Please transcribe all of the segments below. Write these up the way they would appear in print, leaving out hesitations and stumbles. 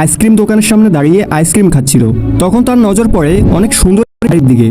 Ice cream দোকানের সামনে দাঁড়িয়ে আইসক্রিম খাচ্ছিল। তখন তার নজর পড়ে অনেক সুন্দর গাড়ির দিকে।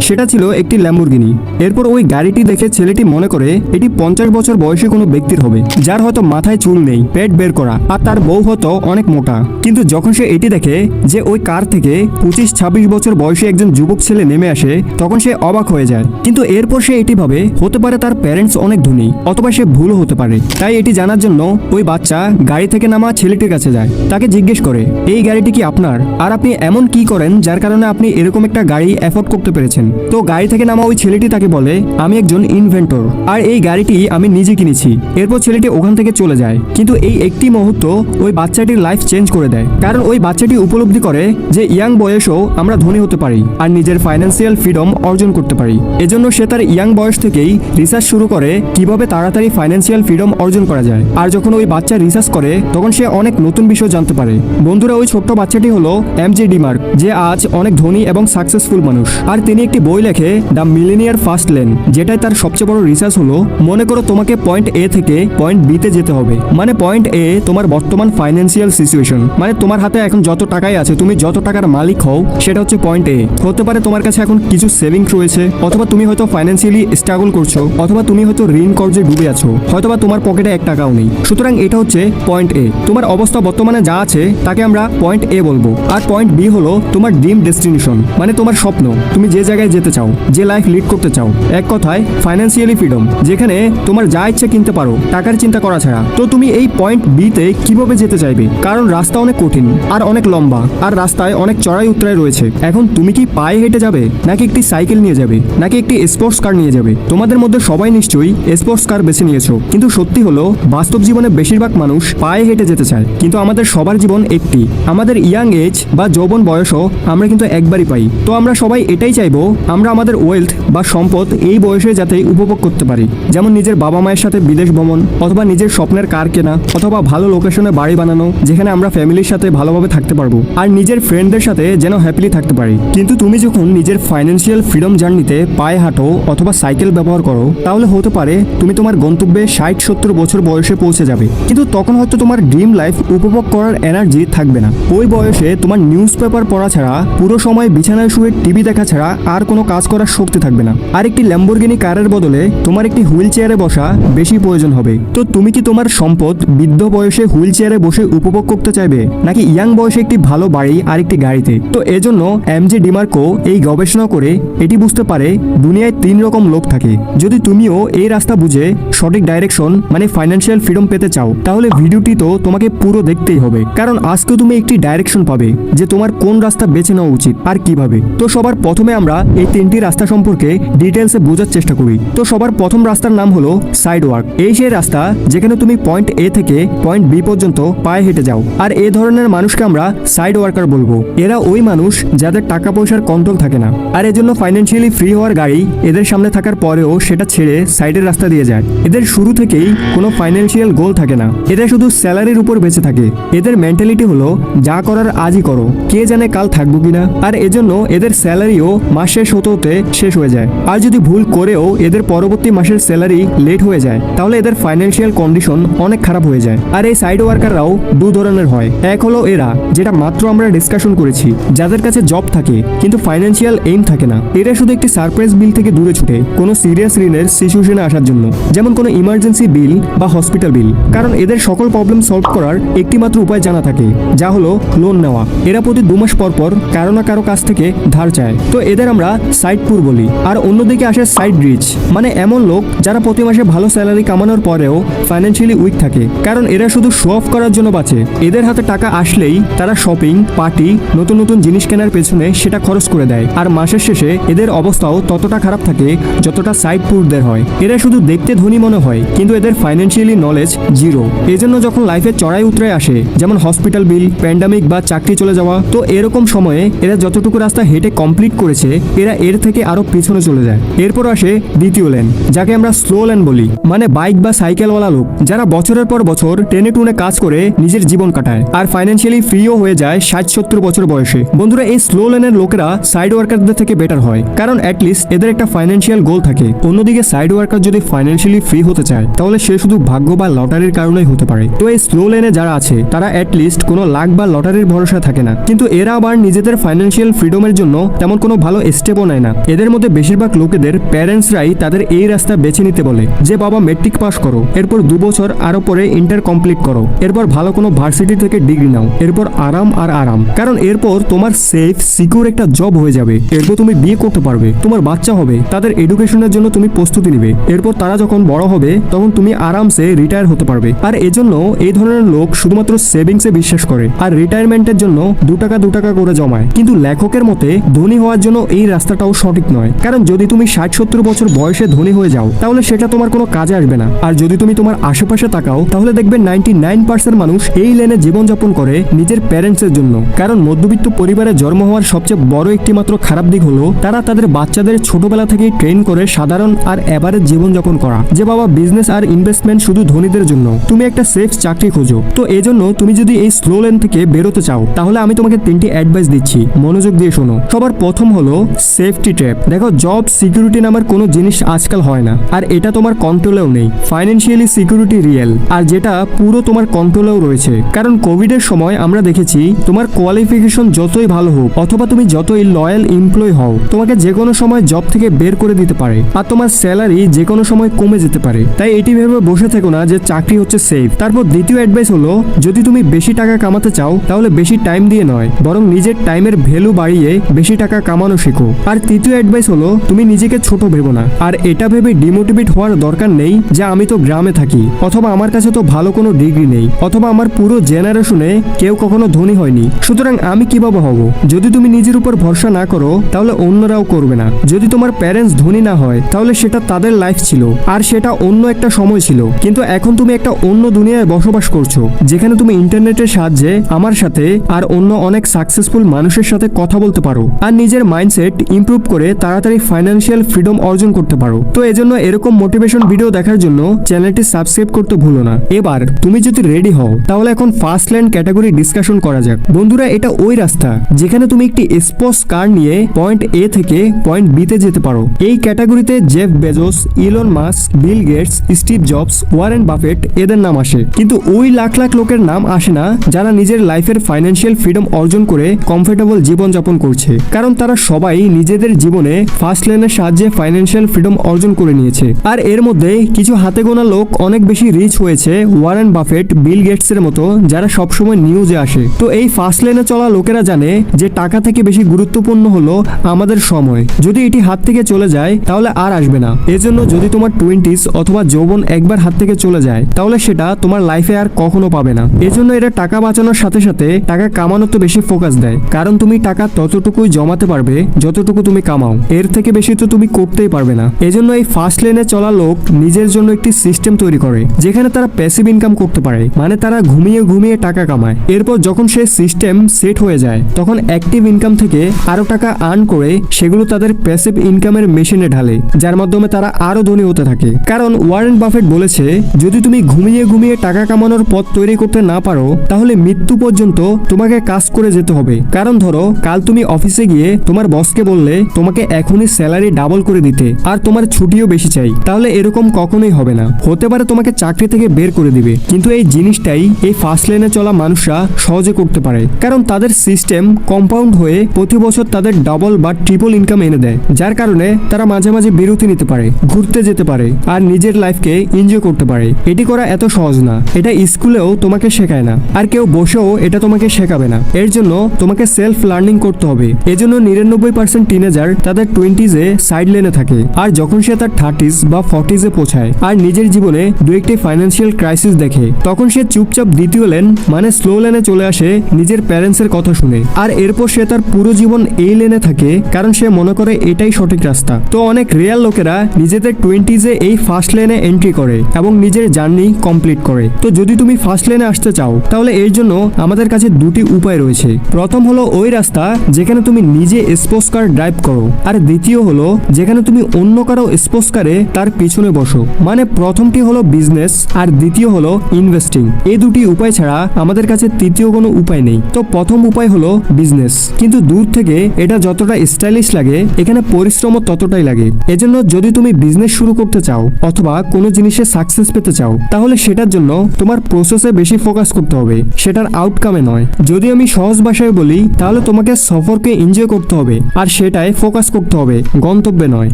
সেটা ছিল একটি ল্যাম্বরগিনি। এরপর ওই গাড়িটি দেখে ছেলেটি মনে করে এটি 50 বছর বয়সী কোনো ব্যক্তির হবে, যার হয়তো মাথায় চুল নেই, পেট বের করা, আর তার বউ হয়তো অনেক মোটা। কিন্তু যখন সে এটি দেখে যে ওই কার থেকে 25-26 বছর বয়সী একজন যুবক ছেলে নেমে আসে, তখন সে অবাক হয়ে যায়। কিন্তু এরপর সে এটি ভাবে হতে পারে তার প্যারেন্টস অনেক ধনী, অথবা সে ভুলও হতে পারে। তাই এটি জানার জন্য ওই বাচ্চা গাড়ি থেকে নামা ছেলেটির কাছে যায়, তাকে জিজ্ঞেস করে এই গাড়িটি কি আপনার, আর আপনি এমন কি করেন যার কারণে আপনি এরকম একটা গাড়ি অ্যাফোর্ড করতে পেরেছেন। তো গাড়ি থেকে নামা ওই ছেলেটি তাকে বলে আমি একজন ইনভেন্টর, আর এই গাড়িটি আমি নিজে কিনেছি। এরপর ছেলেটি ওখান থেকে চলে যায়। কিন্তু এই একটি মুহূর্ত ওই বাচ্চাটির লাইফ চেঞ্জ করে দেয়, কারণ ওই বাচ্চাটি উপলব্ধি করে যে ইয়াং বয়সেও আমরা ধনী হতে পারি আর নিজের ফাইন্যান্সিয়াল ফ্রিডম অর্জন করতে পারি। এজন্য সে তার ইয়াং বয়স থেকেই রিসার্চ শুরু করে কিভাবে তাড়াতাড়ি ফাইন্যান্সিয়াল ফ্রিডম অর্জন করা যায়। আর যখন ওই বাচ্চা রিসার্চ করে তখন সে অনেক নতুন বিষয় জানতে পারে। বন্ধুরা, ওই ছোট্ট বাচ্চাটি হলো এমজে ডিমার্ক, যে আজ অনেক ধনী এবং সাকসেসফুল মানুষ। আর তিনি একটি বই লেখে দ্য মিলেনিয়ার ফার্স্ট লেন, যেটাই তার সবচেয়ে বড় রিসার্চ হলো মনে করো তোমাকে পয়েন্ট এ থেকে পয়েন্ট বি তে যেতে হবে। মানে পয়েন্ট এ তোমার বর্তমান ফাইন্যান্সিয়াল সিচুয়েশন, মানে তোমার হাতে এখন যত টাকাই আছে, তুমি যত টাকার মালিক হও, সেটা হচ্ছে পয়েন্ট এ। হতে পারে তোমার কাছে এখন কিছু সেভিংস রয়েছে, অথবা তুমি হয়তো ফাইন্যান্সিয়ালি স্ট্রাগল করছো, অথবা তুমি হয়তো ঋণ কর্জে ডুবে আছো, হয়তোবা তোমার পকেটে 1 টাকাও নেই। সুতরাং এটা হচ্ছে পয়েন্ট এ। তোমার অবস্থা বর্তমানে যা আছে তাকে আমরা পয়েন্ট এ বলবো। আর পয়েন্ট বি হলো তোমার ড্রিম ডেস্টিনেশন, মানে তোমার স্বপ্ন, তুমি যে জায়গায় যেতে চাও, যে লাইফ লিড করতে চাও। এক কথায় ফাইন্যান্সিয়ালি ফ্রিডম, যেখানে তোমার যা ইচ্ছে কিনতে পারো টাকার চিন্তা করা ছাড়া। তো তুমি এই পয়েন্ট বি তে কিভাবে যেতে চাইবে? কারণ রাস্তা অনেক কঠিন আর অনেক লম্বা, আর রাস্তায় অনেক চড়াই উতরাই রয়েছে। এখন তুমি কি পায়ে হেঁটে যাবে, নাকি একটি সাইকেল নিয়ে যাবে, নাকি একটি স্পোর্টস কার নিয়ে যাবে? তোমাদের মধ্যে সবাই নিশ্চয়ই স্পোর্টস কার বেছে নিয়েছো, কিন্তু সত্যি হলো বাস্তব জীবনে বেশিরভাগ মানুষ পায়ে হেঁটে যেতে চায়। কিন্তু আমাদের সবার জীবন একটি, আমাদের ইয়াং এজ বা যৌবন বয়সও আমরা কিন্তু একবারই পাই। তো আমরা সবাই এটাই চাইবো আমরা আমাদের ওয়েলথ বা সম্পদ এই বয়সে যাতে উপভোগ করতে পারি। যেমন নিজের বাবা মায়ের সাথে বিদেশ ভ্রমণ, অথবা নিজের স্বপ্নের কার কেনা, অথবা ভালো লোকেশনে বাড়ি বানানো যেখানে আমরা ফ্যামিলির সাথে ভালোভাবে থাকতে পারবো, আর নিজের ফ্রেন্ডদের সাথে যেন হ্যাপিলি থাকতে পারি। কিন্তু তুমি যখন নিজের ফাইন্যান্সিয়াল ফ্রিডম জার্নিতে পায়ে হাঁটো অথবা সাইকেল ব্যবহার করো, তাহলে হতে পারে তুমি তোমার গন্তব্যে 60-70 বছর বয়সে পৌঁছে যাবে, কিন্তু তখন হয়তো তোমার ড্রিম লাইফ উপভোগ করার এনার্জি থাকবে না। ওই বয়সে তোমার নিউজ পেপার পড়া ছাড়া, পুরো সময় বিছানায় শুয়ে টিভি দেখা ছাড়া আর কোনো কাজ করার শক্তি থাকবে না। আর একটি ল্যাম্বরগিনি কারের বদলে তোমার একটি হুইল চেয়ারে বসা বেশি প্রয়োজন হবে। তো তুমি কি তোমার সম্পদ বৃদ্ধ বয়সে হুইল চেয়ারে বসে উপভোগ করতে চাইবে, নাকি ইয়াং বয়সে একটি ভালো বাড়ি আর একটি গাড়িতে? তো এজন্য এমজে ডিমার্কো এই গবেষণা করে এটি বুঝতে পারে দুনিয়ায় 3 রকম লোক থাকে। যদি তুমিও এই রাস্তা বুঝে সঠিক ডাইরেকশন মানে ফাইন্যান্সিয়াল ফ্রিডম পেতে চাও, তাহলে ভিডিওটি তো তোমাকে পুরো দেখতেই হবে, কারণ আজকে তুমি একটি ডাইরেকশন পাবে যে তোমার কোন রাস্তা বেছে নেওয়া উচিত আর কিভাবে। তো সবার প্রথমে আমরা এই 3টি রাস্তা সম্পর্কে ডিটেলসে বোঝার চেষ্টা করি। তো সবার প্রথম রাস্তার নাম হলো সাইড ওয়াক। এই সেই রাস্তা যেখানে তুমি পয়েন্ট এ থেকে পয়েন্ট বি পর্যন্ত পায়ে হেঁটে যাও। আর এই ধরনের মানুষকে আমরা সাইড ওয়ার্কার বলবো। এরা ওই মানুষ যাদের টাকা পয়সার কন্ট্রোল থাকে না, আর এজন্য ফাইন্যান্সিয়ালি ফ্রি হওয়ার গাড়ি এদের সামনে থাকার পরেও সেটা ছেড়ে সাইডের রাস্তা দিয়ে যায়। এদের শুরু থেকেই কোনো ফাইন্যান্সিয়াল গোল থাকে না, এরা শুধু স্যালারির উপর বেঁচে থাকে। এদের মেন্টালিটি হলো যা করার আজই করো, কে জানে কাল থাকবো কিনা। আর এজন্য এদের স্যালারিও মাস শেষ হতে হতে শেষ হয়ে যায়। আর যদি ভুল করেও এদের পরবর্তী মাসের স্যালারি লেট হয়ে যায়, তাহলে এদের ফাইন্যান্সিয়াল কন্ডিশন অনেক খারাপ হয়ে যায়। আর এই সাইড ওয়ার্কাররাও 2 ধরনের হয়। এক হলো এরা, যেটা মাত্র আমরা ডিসকাশন করেছি, যাদের কাছে জব থাকে কিন্তু ফাইন্যান্সিয়াল এইম থাকে না। এরা শুধু একটি সারপ্রাইজ বিল থেকে দূরে ছুটে কোনো সিরিয়াস ঋণের সিচুয়েশনে আসার জন্য, যেমন কোনো ইমার্জেন্সি বিল বা হসপিটাল বিল। কারণ এদের সকল প্রবলেম সলভ করার একটি মাত্র উপায় জানা থাকে, যা হলো লোন নেওয়া। এরা প্রতি 2 মাস পর পর কারো না কারো কাছ থেকে ধার চায়। তো এদের আমরা সাইড পুর বলি। আর অন্যদিকে আসে সাইড রিচ, মানে এমন লোক যারা প্রতি মাসে ভালো স্যালারি কামানোর পরেও ফাইন্যান্সিয়ালি উইক থাকে, কারণ এরা শুধু শো অফ করার জন্য বাঁচে। এদের হাতে টাকা আসলেই তারা শপিং, পার্টি, নতুন নতুন জিনিস কেনার পেছনে সেটা খরচ করে দেয়। আর মাসের শেষে এদের অবস্থাও ততটা খারাপ থাকে যতটা সাইড পুরদের হয়। এরা শুধু দেখতে ধনী মনে হয়, কিন্তু এদের ফাইন্যান্সিয়ালি নলেজ জিরো। এজন্য যখন লাইফে চড়াই উতরাই আসে, যেমন হসপিটাল বিল, প্যান্ডামিক বা চাকরি চলে যাওয়া, তো এরকম সময়ে এরা যতটুকু রাস্তা হেঁটে কমপ্লিট করেছে এরা এরা এর থেকে আরো পিছনে চলে যায়। এরপর আসে দ্বিতীয় লেন, যাকে আমরা স্লো লেন বলি, মানে বাইক বা সাইকেলওয়ালা লোক যারা বছরের পর বছর টেনে টুনে কাজ করে নিজের জীবন কাটায় আর ফাইন্যান্সিয়ালি ফ্রিও হয়ে যায় 60-70 বছর বয়সে। বন্ধুরা, এই স্লো লেনের লোকেরা সাইড ওয়ার্কারদের থেকে বেটার হয়, কারণ অ্যাটলিস্ট এদের একটা ফাইন্যান্সিয়াল গোল থাকে। অন্যদিকে সাইড ওয়ার্কার যদি ফাইন্যান্সিয়ালি ফ্রি হতে চায় তাহলে সে শুধু ভাগ্য বা লটারির কারণেই হতে পারে। তো এই স্লো লেনে যারা আছে তারা অ্যাটলিস্ট কোনো লাক বা লটারির ভরসা থাকে না, কিন্তু এরা আবার নিজেদের ফাইন্যান্সিয়াল ফ্রিডমের জন্য তেমন কোনো ভালো স্টেপও নেয় না। এদের মধ্যে বেশিরভাগ লোকেদের প্যারেন্টসরাই তাদের এই রাস্তা বেছে নিতে বলে যে বাবা মেট্রিক পাস করো, এরপর 2 বছর আরো পরে ইন্টার কমপ্লিট করো, এরপর ভালো কোনো ভার্সিটি থেকে ডিগ্রি নাও, এরপর আরাম আর আরাম, কারণ এরপর তোমার সেফ সিকিউর একটা জব হয়ে যাবে, এরপর তুমি বিয়ে করতে পারবে, তোমার বাচ্চা হবে, তাদের এডুকেশনের জন্য তুমি প্রস্তুতি নিবে, এরপর তারা যখন বড় হবে তখন তুমি আরামসে রিটায়ার হতে পারবে। আর এজন্য এই ধরনের লোক শুধুমাত্র সেভিংসে বিশ্বাস করে আর রিটায়ারমেন্টের জন্য 2 টাকা 2 টাকা করে জমায়। কিন্তু লেখকের মতে ধনী হওয়ার জন্য এই রাস্তাটাও সঠিক নয়, কারণ যদি তুমি 60-70 বছর বয়সে ধনী হয়ে যাও তাহলে সেটা তোমার কোনো কাজে আসবে না। আর যদি তুমি তোমার আশেপাশে তাকাও তাহলে দেখবে 99% মানুষ এই লেনে জীবনযাপন করে নিজের প্যারেন্টসের জন্য। কারণ মধ্যবিত্ত পরিবারে জন্ম হওয়ার সবচেয়ে বড় একটি মাত্র খারাপ দিক হলো তারা তাদের বাচ্চাদের ছোটবেলা থেকেই ট্রেন করে সাধারণ আর এভারেজ জীবনযাপন করা, যে বাবা বিজনেস আর ইনভেস্টমেন্ট শুধু ধনীদের জন্য, তুমি একটা সেফ চাকরি খোঁজো। তো এজন্য তুমি যদি এই স্লো লেন থেকে বেরোতে চাও তাহলে আমি তোমাকে 3টি অ্যাডভাইস দিচ্ছি, মনোযোগ দিয়ে শোনো। সবার প্রথম হলো সেফটি ট্র্যাপ। দেখো, জব সিকিউরিটি নামের কোনো জিনিস আজকাল হয় না, আর এটা তোমার কন্ট্রোলেও নেই। ফাইন্যান্সিয়ালি সিকিউরিটি রিয়েল, আর যেটা পুরো তোমার কন্ট্রোলেও রয়েছে। কারণ কোভিডের সময় আমরা দেখেছি তোমার কোয়ালিফিকেশন যতই ভালো হোক অথবা তুমি যতই লয়াল এমপ্লয় হও, তোমাকে যে কোনো সময় জব থেকে বের করে দিতে পারে আর তোমার স্যালারি যে কোনো সময় কমে যেতে পারে। তাই এটি ভেবে বসে থেকো না যে চাকরি হচ্ছে সেফ। তারপর দ্বিতীয় অ্যাডভাইস হলো, যদি তুমি বেশি টাকা কামাতে চাও তাহলে বেশি টাইম দিয়ে নয়, বরং নিজের টাইমের ভ্যালু বাড়িয়ে বেশি টাকা কামানো শেখো। আর তৃতীয় অ্যাডভাইস হলো, তুমি নিজেকে ছোট ভেবো না, আর এটা ভেবে ডিমোটিভেট হওয়ার দরকার নেই যে আমি তো গ্রামে থাকি, অথবা আমার কাছে তো ভালো কোনো ডিগ্রি নেই, অথবা আমার পুরো জেনারেশনে কেউ কখনো ধনী হয়নি, সুতরাং আমি কিভাবে হব। যদি তুমি নিজের উপর ভরসা না করো তাহলে অন্যরাও করবে না। যদি তোমার প্যারেন্টস ধনী না হয় তাহলে সেটা তাদের লাইফ ছিল আর সেটা অন্য একটা সময় ছিল, কিন্তু এখন তুমি একটা অন্য দুনিয়ায় বসবাস করছো যেখানে তুমি ইন্টারনেটের সাহায্যে আমার সাথে আর অন্য অনেক সাকসেসফুল মানুষের সাথে কথা বলতে পারো আর নিজের মাইন্ডসেট ইমপ্রুভ করে তাড়াতাড়ি ফাইন্যান্সিয়াল ফ্রিডম অর্জন করতে পারো। তো এজন্য এরকম মোটিভেশন ভিডিও দেখার জন্য চ্যানেলটি সাবস্ক্রাইব করতে ভুলো না। এবার তুমি যদি রেডি হও তাহলে এখন ফার্স্ট ল্যান্ড ক্যাটাগরি ডিসকাশন করা যাক। বন্ধুরা, এটা ওই রাস্তা যেখানে তুমি একটি স্পোর্টস কার নিয়ে পয়েন্ট এ থেকে পয়েন্ট বি তে যেতে পারো। এই ক্যাটাগরিতে Jeff Bezos, Elon Musk, Bill Gates, Steve Jobs, Warren Buffett এদের নাম আসে, কিন্তু ওই লাখ লাখ লোকের নাম আসে না যারা নিজের লাইফের ফাইন্যান্সিয়াল ফ্রিডম অর্জন করে কমফোর্টেবল জীবনযাপন করছে, কারণ তারা সবাই নিজেদের জীবনে ফার্স্ট লেনের সাহায্যে ফাইন্যান্সিয়াল ফ্রিডম অর্জন করে নিয়েছে। আর এর মধ্যে কিছু হাতে গোনা লোক অনেক বেশি রিচ হয়েছে, ওয়ারেন বাফেট, বিল গেটস এর মতো, যারা সবসময় নিউজে আসে। তো এই ফার্স্ট লেনে চলা লোকেরা জানে যে টাকা থেকে বেশি গুরুত্বপূর্ণ হলো আমাদের সময়। যদি এটি হাত থেকে চলে যায় তাহলে আর আসবে না। এজন্য যদি তোমার 20s অথবা যৌবন একবার হাত থেকে চলে যায় তাহলে সেটা তোমার লাইফে আর কখনো পাবে না। এজন্য এরা টাকা বাঁচানোর সাথে সাথে টাকা কামানোতে বেশি ফোকাস দেয়, কারণ তুমি টাকা ততটুকুই জমাতে পারবে যতটুকু তুমি কামাও, এর থেকে বেশি তো তুমি করতেই পারবে না। এজন্য এই ফার্স্ট লেনে চলা লোক নিজের জন্য একটি সিস্টেম তৈরি করে যেখানে তারা প্যাসিভ ইনকাম করতে পারে, মানে তারা ঘুমিয়ে ঘুমিয়ে টাকা কামায়। এরপর যখন সেই সিস্টেম সেট হয়ে যায় তখন অ্যাক্টিভ ইনকাম থেকে আরো টাকা আর্ন করে সেগুলো তাদের প্যাসিভ ইনকামের মেশিনে ঢালে, যার মাধ্যমে তারা আরো ধনী হতে থাকে। কারণ ওয়ারেন বাফেট বলেছে, যদি তুমি ঘুমিয়ে ঘুমিয়ে টাকা কামানোর পথ তৈরি করতে না পারো তাহলে মৃত্যু পর্যন্ত তোমাকে কাজ করে যেতে হবে। কারণ ধরো কাল তুমি অফিসে গিয়ে তোমার বসকে বললে তোমাকে এখনই স্যালারি ডাবল করে দিতে আর তোমার ছুটিও বেশি চাই, তাহলে এরকম কখনোই হবে না। হতে পারে তোমাকে চাকরি থেকে বের করে দিবে, কিন্তু এই জিনিসটাই এই ফার্স্ট লেনে চলা মানুষরা সহজে করতে পারে, কারণ তাদের সিস্টেম কম্পাউন্ড হয়ে প্রতি বছর তাদের ডাবল বা ট্রিপল ইনকাম এনে দেয়, যার কারণে তারা মাঝে মাঝে বিরতি নিতে পারে, ঘুরতে যেতে পারে আর নিজের লাইফকে এনজয় করতে পারে। এটি করা এত সহজ না, এটা স্কুলেও তোমাকে শেখায় না আর কেউ বসেও এটা তোমাকে শেখাবে না। এর জন্য তোমাকে সেলফ লার্নিং করতে হবে। এজন্য 99% টিনেজার তাদের 20s-এ সাইড লেনে থাকে, আর যখন সে তার 30s বা 40s-এ পৌঁছায় আর নিজের জীবনে দু একটি ফাইন্যান্সিয়াল ক্রাইসিস দেখে তখন সে চুপচাপ দ্বিতীয় লেন মানে স্লো লেনে চলে আসে নিজের প্যারেন্টসের কথা শুনে, আর এরপর সে তার পুরো জীবন এই লেনে থাকে কারণ সে মনে করে এটাই সঠিক রাস্তা। তো অনেক রিয়েল লোকেরা নিজেদের 20s-এ এই ফার্স্ট লেনে এন্ট্রি করে এবং নিজের জার্নি কমপ্লিট করে। তো যদি তুমি ফার্স্ট লেনে আসতে চাও তাহলে এর জন্য আমাদের কাছে দুটি উপায় রয়েছে। প্রথম হলো ওই রাস্তা যেখানে তুমি নিজে স্পোর্টস কার ড্রাইভ করো। আর দ্বিতীয় হলো যেখানে তুমি অন্য কারো স্পোর্টসকারে তার পিছনে বসো। মানে প্রথমটি হলো বিজনেস আর দ্বিতীয় হলো ইনভেস্টিং। এই দুটি উপায় ছাড়া আমাদের কাছে তৃতীয় কোনো উপায় নেই। তো প্রথম উপায় হলো বিজনেস, কিন্তু দূর থেকে এটা যতটা স্টাইলিশ লাগে এখানে পরিশ্রমও ততটাই লাগে। এজন্য যদি তুমি বিজনেস শুরু করতে চাও অথবা কোনো জিনিসে সাকসেস পেতে চাও তাহলে সেটার জন্য তোমার প্রসেসে বেশি ফোকাস করতে হবে, সেটার আউটকামে নয়। যদি আমি সহজ ভাষায় বলি তাহলে তোমাকে সফরকে এনজয় করতে হবে আর সেটাই ফোকাস করতে হবে, গন্তব্যে নয়।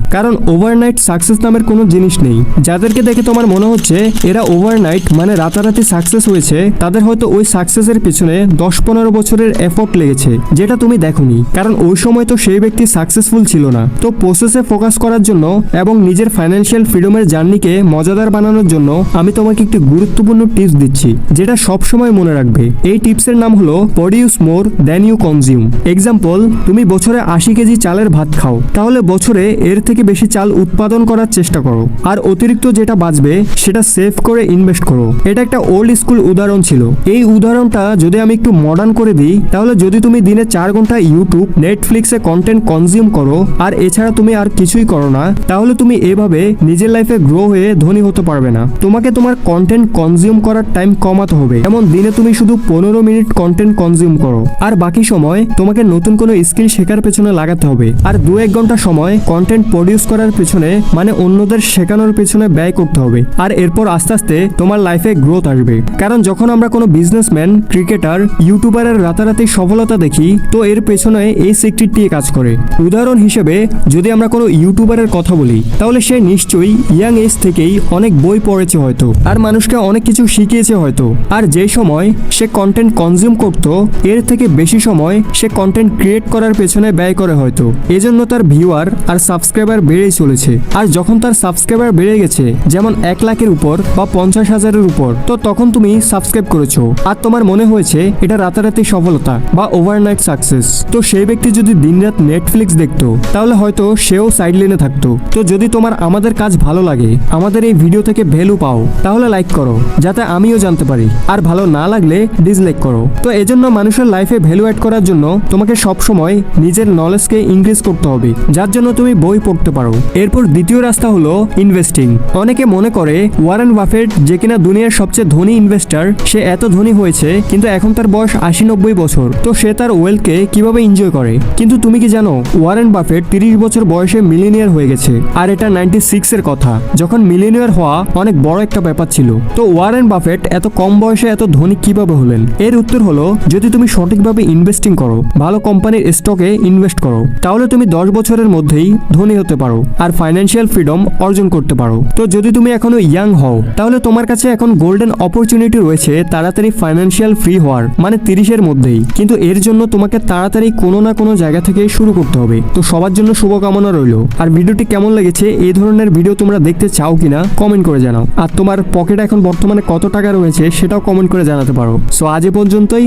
কারণ ওভারনাইট সাকসেস নামের কোনো জিনিস নেই। যাদেরকে দেখে তোমার মনে হচ্ছে এরা ওভারনাইট মানে রাতারাতি সাকসেস হয়েছে, তাদের হয়তো ওই সাকসেসের পিছনে 10-15 বছরের এফোর্ট লেগেছে, যেটা তুমি দেখোনি। কারণ ওই সময় তো সেই ব্যক্তি সাকসেসফুল ছিল না। তো প্রসেসে ফোকাস করার জন্য এবং নিজের ফাইন্যান্সিয়াল ফ্রিডমের জার্নিকে মজাদার বানানোর জন্য আমি তোমাকে একটি গুরুত্বপূর্ণ টিপস দিচ্ছি, যেটা সবসময় মনে রাখবে। এই টিপসের নাম হলো produce more than you consume. Example, তুমি বছরে 80 কেজি চালের ভাত খাও, তাহলে বছরে এর থেকে বেশি চাল উৎপাদন করার চেষ্টা করো। আর অতিরিক্ত যেটা বাঁচবে সেটা সেভ করে ইনভেস্ট করো। এটা একটা ওল্ড স্কুল উদাহরণ ছিল। এই উদাহরণটা যদি আমি একটু মডার্ন করে দিই তাহলে যদি তুমি দিনে 4 ঘন্টা ইউটিউব নেটফ্লিক্সে কন্টেন্ট কনজিউম করো আর এছাড়া তুমি আর কিছুই করো না, তাহলে তুমি এভাবে নিজের লাইফে গ্রো হয়ে ধনী হতে পারবে না। তোমাকে তোমার কন্টেন্ট কনজিউম করার টাইম কমাতে হবে। যেমন দিনে তুমি শুধু 15 মিনিট কন্টেন্ট কনজিউম করো আর বাকি সময় তোমাকে নতুন কোনো স্কিল শেখার পেছনে লাগাতে হবে। আর 2-1 ঘন্টা সময় কন্টেন্ট প্রডিউস করার পেছনে মানে অন্যদের শেখানোর পেছনে ব্যয় করতে হবে। আর এরপর আস্তে আস্তে তোমার লাইফে গ্রোথ আসবে। কারণ যখন আমরা কোনো বিজনেসম্যান, ক্রিকেটার, ইউটিউবারের রাতারাতি সফলতা দেখি তো এর পেছনে এই সিক্রেটটি কাজ করে। উদাহরণ হিসেবে যদি আমরা কোনো ইউটিউবারের কথা বলি তাহলে সে নিশ্চয়ই ইয়াং এজ থেকেই অনেক বই পড়েছে হয়তো, আর মানুষকে অনেক কিছু শিখিয়েছে হয়তো। আর যে সময় সে কন্টেন্ট কনজিউম করতো এর থেকে বেশি সময় সে কন্টেন্ট ক্রিয়েট করার পেছনে ব্যয় করে হয়তো। এজন্য তার ভিউয়ার আর সাবস্ক্রাইবার বেড়েই চলেছে। আর যখন তার সাবস্ক্রাইবার বেড়ে গেছে, যেমন 1 লাখের উপর বা 50,000-এর উপর, তো তখন তুমি সাবস্ক্রাইব করেছো আর তোমার মনে হয়েছে এটা রাতারাতি সফলতা বা ওভারনাইট সাকসেস। তো সেই ব্যক্তি যদি দিনরাত নেটফ্লিক্স দেখতো তাহলে হয়তো সেও সাইডলাইনে থাকতো। তো যদি তোমার আমাদের কাজ ভালো লাগে, আমাদের এই ভিডিও থেকে ভ্যালু পাও, তাহলে লাইক করো যাতে আমিও জানতে পারি। আর ভালো না লাগলে ডিসলাইক করো। তো এজন্য মানুষের লাইফে ভ্যালু অ্যাড করার জন্য তোমাকে সবসময় নিজের নলেজকে ইনক্রিজ করতে হবে, যার জন্য তুমি বই পড়তে পারো। এরপর দ্বিতীয় রাস্তা হলো ইনভেস্টিং। অনেকে মনে করে ওয়ারেন বাফেট, যে কিনা দুনিয়ার সবচেয়ে ধনী ইনভেস্টার, সে এত ধনী হয়েছে কিন্তু এখন তার বয়স 80-90 বছর, তো সে তার ওয়েলথকে কিভাবে এনজয় করে। কিন্তু তুমি কি জানো ওয়ারেন বাফেট 30 বছর বয়সে মিলিয়নিয়ার হয়ে গেছে। আর এটা 96-এর কথা, যখন মিলিয়নিয়ার হওয়া অনেক বড় একটা ব্যাপার ছিল। তো ওয়ারেন বাফেট এত কম বয়সে এত ধনী কিভাবে হলেন? এর উত্তর হলো যদি তুমি সঠিকভাবে ইনভেস্টিং করো, ভালো কোম্পানির স্টকে ইনভেস্ট করো, তাহলে তুমি 10 বছরের মধ্যেই ধনী হতে পারো আর ফাইন্যান্সিয়াল ফ্রিডম অর্জন করতে পারো। তো যদি তুমি এখনো ইয়াং হও তাহলে তোমার কাছে এখন গোল্ডেন অপরচুনিটি রয়েছে তাড়াতাড়ি ফাইন্যান্সিয়াল ফ্রি হওয়ার, মানে 30-এর মধ্যেই। কিন্তু এর জন্য তোমাকে তাড়াতাড়ি কোনো না কোনো জায়গা থেকে শুরু করতে হবে। তো সবার জন্য শুভকামনা রইল। আর ভিডিওটি কেমন লেগেছে, এই ধরনের ভিডিও তোমরা দেখতে চাও কিনা কমেন্ট করে জানাও। আর তোমার পকেটে এখন বর্তমানে কত টাকা রয়েছে সেটাও কমেন্ট করে জানাতে পারো। সো আজ এ পর্যন্তই।